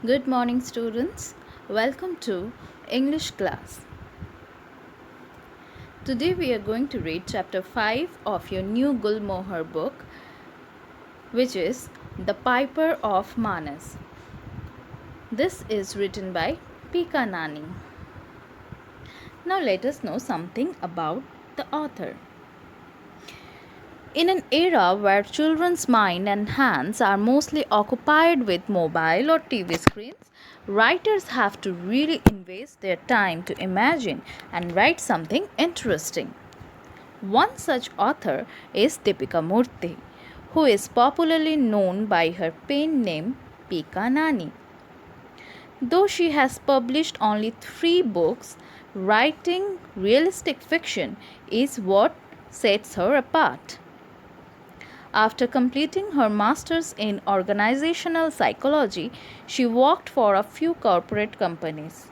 Good morning, students. Welcome to English class. Today we are going to read chapter 5 of your new Gulmohar book, which is The Piper of Manas. This is written by Pika Nani. Now let us know something about the author. In an era where children's mind and hands are mostly occupied with mobile or TV screens, writers have to really invest their time to imagine and write something interesting. One such author is Deepika Murthy, who is popularly known by her pen name Pika Nani. Though she has published only 3 books, writing realistic fiction is what sets her apart. After completing her master's in organizational psychology, she worked for a few corporate companies.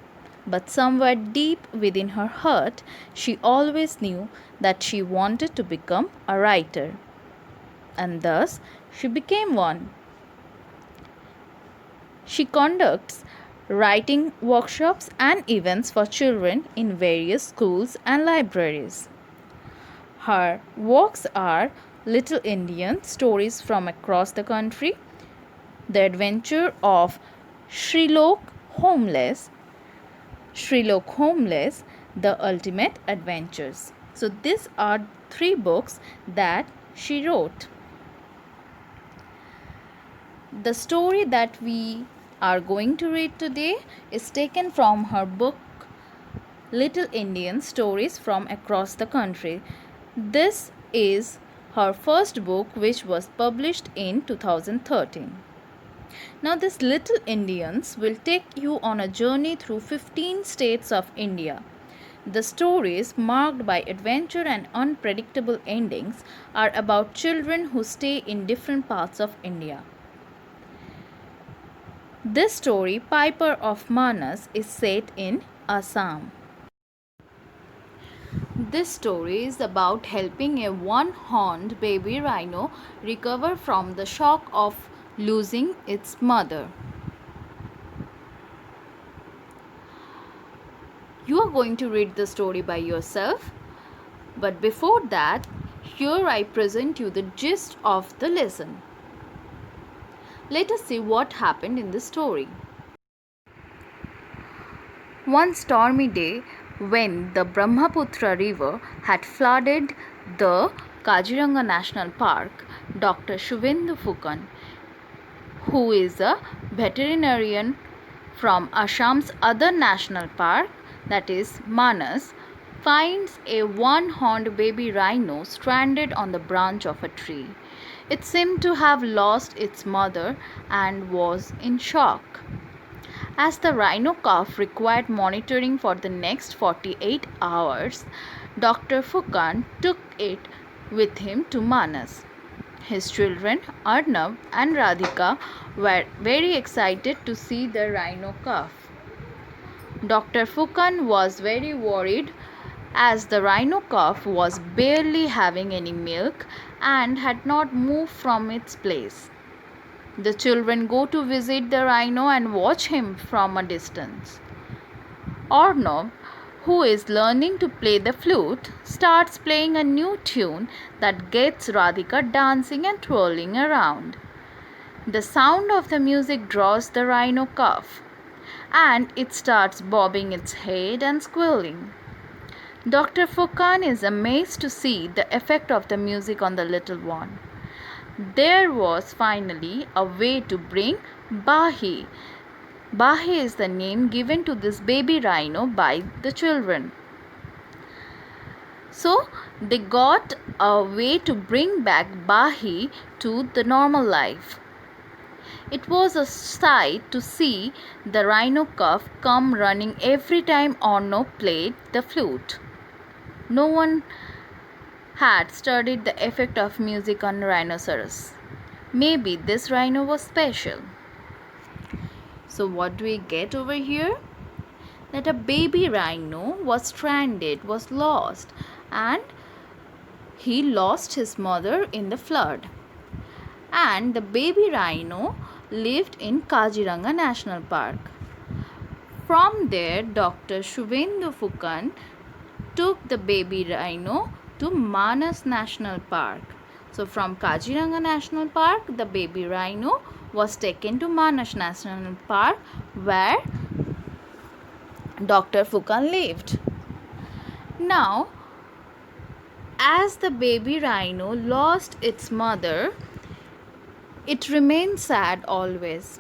But somewhere deep within her heart, she always knew that she wanted to become a writer. And thus, she became one. She conducts writing workshops and events for children in various schools and libraries. Her works are Little Indian Stories from Across the Country, The Adventure of Shrillok Homeless, The Ultimate Adventures. So these are 3 books that she wrote. The story that we are going to read today is taken from her book Little Indian Stories from Across the Country. This is her first book, which was published in 2013. Now, this Little Indians will take you on a journey through 15 states of India. The stories, marked by adventure and unpredictable endings, are about children who stay in different parts of India. This story, Piper of Manas, is set in Assam. This story is about helping a one-horned baby rhino recover from the shock of losing its mother. You are going to read the story by yourself, but before that, here I present you the gist of the lesson. Let us see what happened in the story. One stormy day, when the Brahmaputra river had flooded the Kaziranga National Park, Dr. Shubhendu Fukan, who is a veterinarian from Assam's other national park, that is Manas, finds a one-horned baby rhino stranded on the branch of a tree. It seemed to have lost its mother and was in shock. As the rhino calf required monitoring for the next 48 hours, Dr. Fukan took it with him to Manas. His children, Arnav and Radhika, were very excited to see the rhino calf. Dr. Fukan was very worried as the rhino calf was barely having any milk and had not moved from its place. The children go to visit the rhino and watch him from a distance. Arnav, who is learning to play the flute, starts playing a new tune that gets Radhika dancing and twirling around. The sound of the music draws the rhino calf, and it starts bobbing its head and squealing. Dr. Fukan is amazed to see the effect of the music on the little one. There was finally a way to bring Bahi. Bahi is the name given to this baby rhino by the children. So they got a way to bring back Bahi to the normal life. It was a sight to see the rhino calf come running every time Arnav played the flute. No one had studied the effect of music on rhinoceros. Maybe this rhino was special. So what do we get over here? That a baby rhino was stranded, was lost, and he lost his mother in the flood. And the baby rhino lived in Kaziranga National Park. From there, Dr. Shubhendu Fukan took the baby rhino to Manas National Park. So from Kaziranga National Park, the baby rhino was taken to Manas National Park where Dr. Fukan lived. Now, as the baby rhino lost its mother, it remained sad always.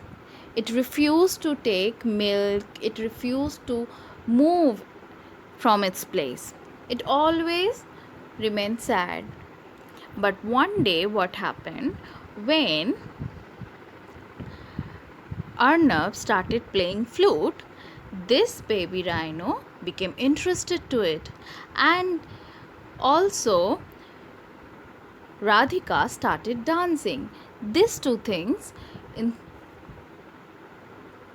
It refused to take milk, it refused to move from its place. It always remained sad. But one day, what happened when Arnab started playing flute, this baby rhino became interested to it, and also Radhika started dancing. These two things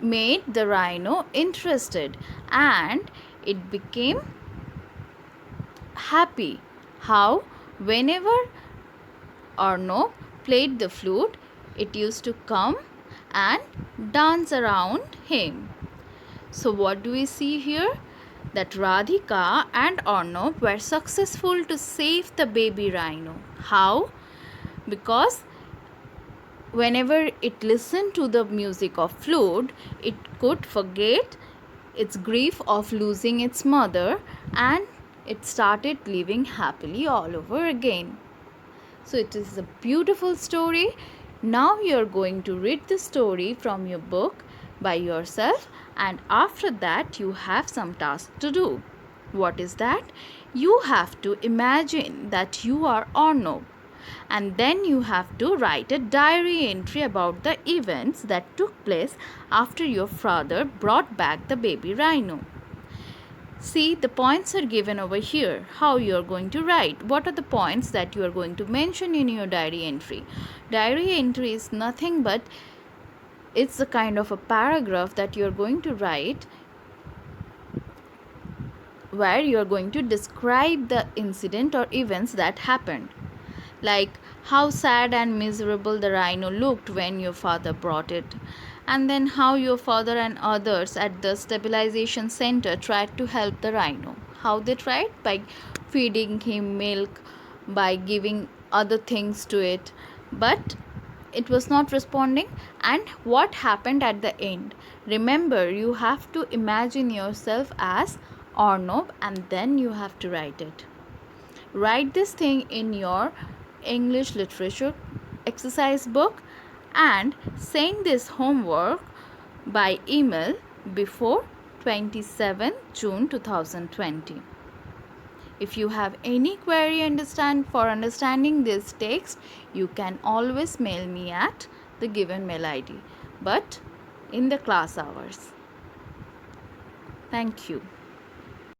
made the rhino interested, and it became happy. How whenever Arnab played the flute, it used to come and dance around him. So what do we see here? That Radhika and Arnab were successful to save the baby rhino. How? Because whenever it listened to the music of flute, it could forget its grief of losing its mother, and it started living happily all over again. So it is a beautiful story. Now you are going to read the story from your book by yourself, and after that you have some task to do. What is that? You have to imagine that you are Arnab, and then you have to write a diary entry about the events that took place after your father brought back the baby rhino. See, the points are given over here. How you are going to write. What are the points that you are going to mention in your diary entry? Diary entry is nothing but it's a kind of a paragraph that you are going to write where you are going to describe the incident or events that happened. Like how sad and miserable the rhino looked when your father brought it, and then how your father and others at the stabilization center tried to help the rhino. How they tried? By feeding him milk, by giving other things to it, but it was not responding. And what happened at the end? Remember, you have to imagine yourself as Arnab, and then you have to write it. Write this thing in your English literature exercise book and send this homework by email before 27 June 2020. If you have any query for understanding this text, you can always mail me at the given mail ID, but in the class hours. Thank you.